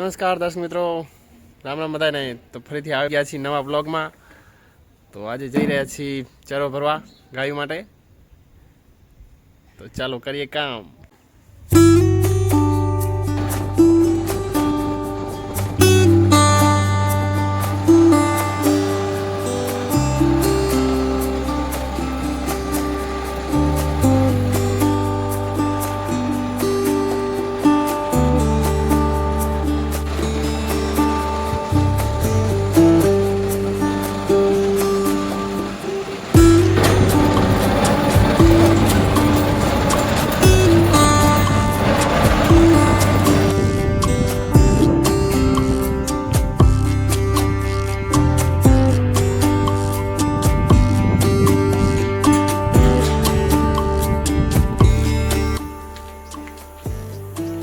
નમસ્કાર દર્શક મિત્રો, રામ રામ બધાને। તો ફરીથી આવી ગયા છીએ નવા બ્લોગમાં। તો આજે જઈ રહ્યા છીએ ચરો ભરવા ગાયો માટે। તો ચાલો કરીએ કામ।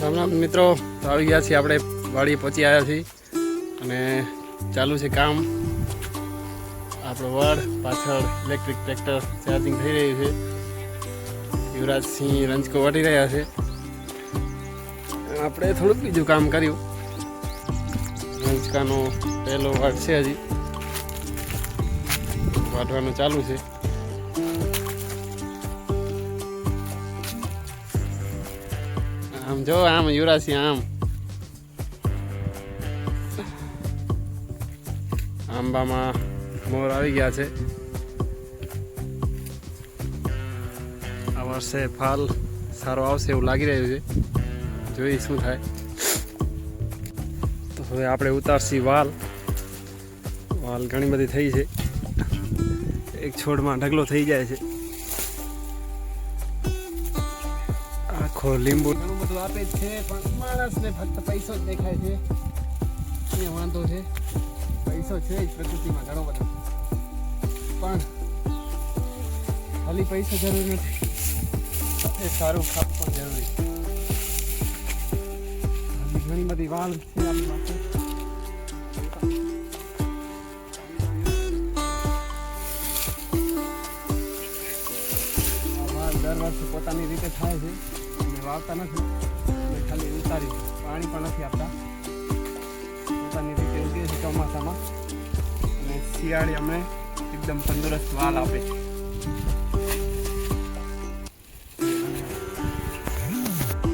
રામ રામ મિત્રો, તો આવી ગયા છીએ આપણે વાડીએ પહોંચી આવ્યા છીએ અને ચાલુ છે કામ। આપણો વડ પાછળ ઇલેક્ટ્રિક ટ્રેક્ટર ચાર્જિંગ થઈ રહ્યું છે। યુવરાજસિંહ રંજકો વાટી રહ્યા છે। આપણે થોડુંક બીજું કામ કર્યું। રંજકાનો પહેલો વાડ છે, હજી વાટવાનું ચાલુ છે। આમ જો, આમ યુવરાજસિંહ આમ આંબામાં મોર આવી ગયા છે। આ વર્ષે ફાલ સારો આવશે એવું લાગી રહ્યું છે, જોઈએ શું થાય। તો હવે આપણે ઉતારશી વાલ ઘણી બધી થઈ છે, એક છોડમાં ઢગલો થઈ જાય છે। આખો લીંબુ ઘણું બધું આપે જ છે, પણ માણસને ફક્ત પૈસો જ દેખાય છે। એ વાંધો છે, પૈસો છે જ પ્રકૃતિમાં ઘણો બધો, પણ ખાલી પૈસો જરૂરી નથી, એ સારું ખાપ પણ જરૂરી છે। ઘણી બધી વાલ છે આપણી પાસે। આ વાલ દર વર્ષે પોતાની રીતે થાય છે, વાવતા નથી, ખાલી ઉતારી પાણી પણ નથી આપતા, પોતાની રીતે ઉગે છે ચોમાસામાં, અને શિયાળે અમને એકદમ તંદુરસ્ત વાલ આપે છે।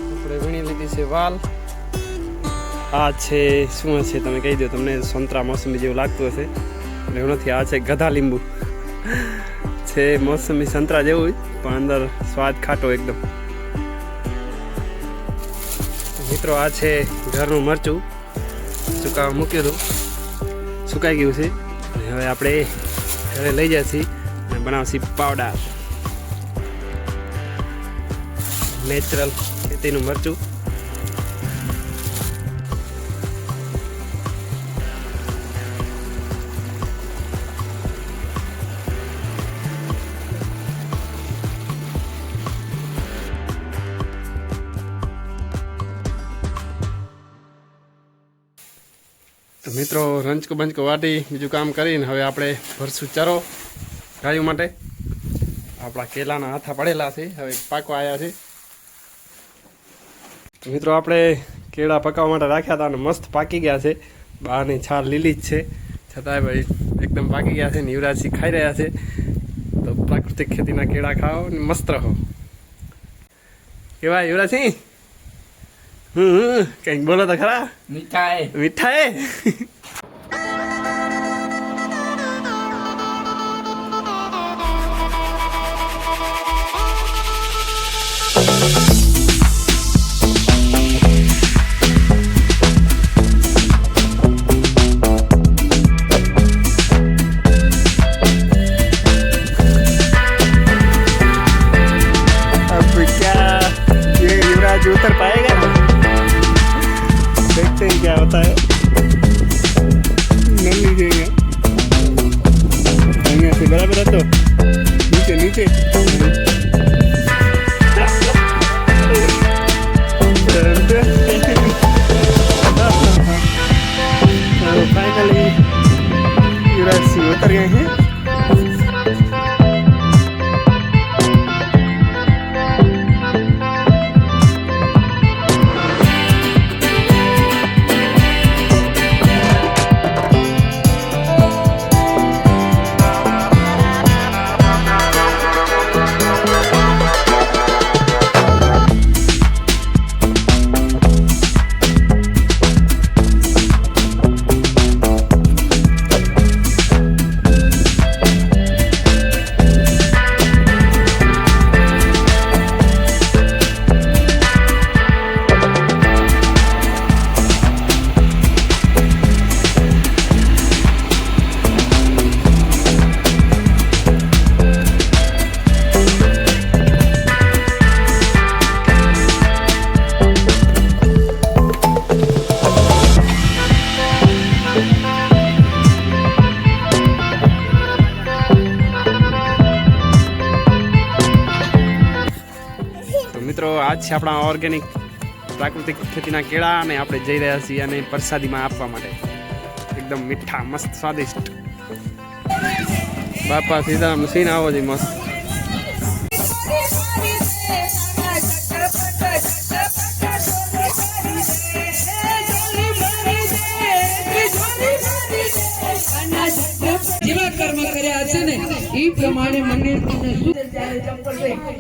આપણે વીણી લીધી છે વાલ। આ છે શું હશે તમે કહી દો, તમને સંતરા મોસંબી જેવું લાગતું હશે, એવું નથી। આ છે ગધા લીંબુ છે, મોસંબી સંતરા જેવું પણ અંદર સ્વાદ ખાટો એકદમ। મિત્રો આ છે ઘરનું મરચું, સુકાવા મૂક્યું હતું, સુકાઈ ગયું છે। હવે આપણે ઘરે લઈ જઈશું અને બનાવશું પાવડર, નેચરલ ખેતીનું મરચું। તો મિત્રો રંજકો બંજકો વાટી બીજું કામ કરીને હવે આપણે ભરશું ચરો ગાયો માટે। આપણા કેલાના હાથા પડેલા છે, હવે પાકવા આવ્યા છે। તો મિત્રો આપણે કેળા પકાવવા માટે રાખ્યા હતા અને મસ્ત પાકી ગયા છે। બહારની છાલ લીલી જ છે, છતાંય ભાઈ એકદમ પાકી ગયા છે ને યુવરાજસિંહ ખાઈ રહ્યા છે। તો પ્રાકૃતિક ખેતીના કેળા ખાઓ ને મસ્ત રહો। કેવા યુવરાજસિંહ? કંઈક બોલો તો ખરા। મીઠા હે, મીઠા હે। उतर पाएगा, देखते हैं क्या होता है। છે આપણા ઓર્ગેનિક પ્રાકૃતિક ખેતીના કેળા અને આપણે જઈ રહ્યા છીએ અને પ્રસાદીમાં આપવા માટે એકદમ મીઠા મસ્ત સ્વાદિષ્ટ બાપા સીતારામ સીન આવો છે મસ્ત જેવા કર્મ કર્યા છે ને એ પ્રમાણે મંદિર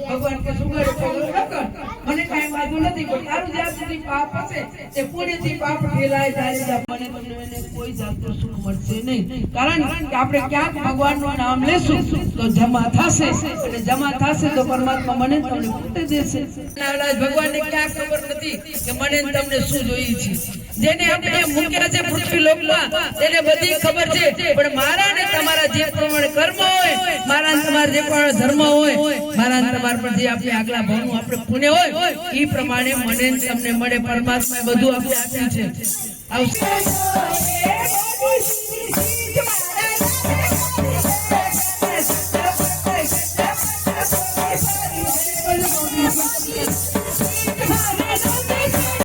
ભગવાન કે સુગર મને કઈ વાંધો નથી પણ તારું જ્યાં સુધી પાપ હશે તે પુણ્યથી પાપ ફેલાય જાય મને તમને કોઈ જાતનું સુખ મળશે નહીં કારણ કે આપણે ક્યાંક ભગવાનનું નામ લેશું તો જમા થશે અને જમા થશે તો પરમાત્મા મને તમને પૂછે દેશે ભગવાનને ક્યાં ખબર નથી કે મને તમને શું જોઈએ છે જેને આપણે મૂક્યા છે પૃથ્વી લોકમાં તેને બધી ખબર છે પણ મારા ને તમારા જે પ્રમાણે કર્મ હોય મારા ને તમારા જે પણ ધર્મ હોય મારા ને તમારા પર જે આપણે આગલા ભાવનું આપણે પુણ્ય હોય એ પ્રમાણે મને તમને મળે પરમાત્માએ બધું આપણે આપ્યું છે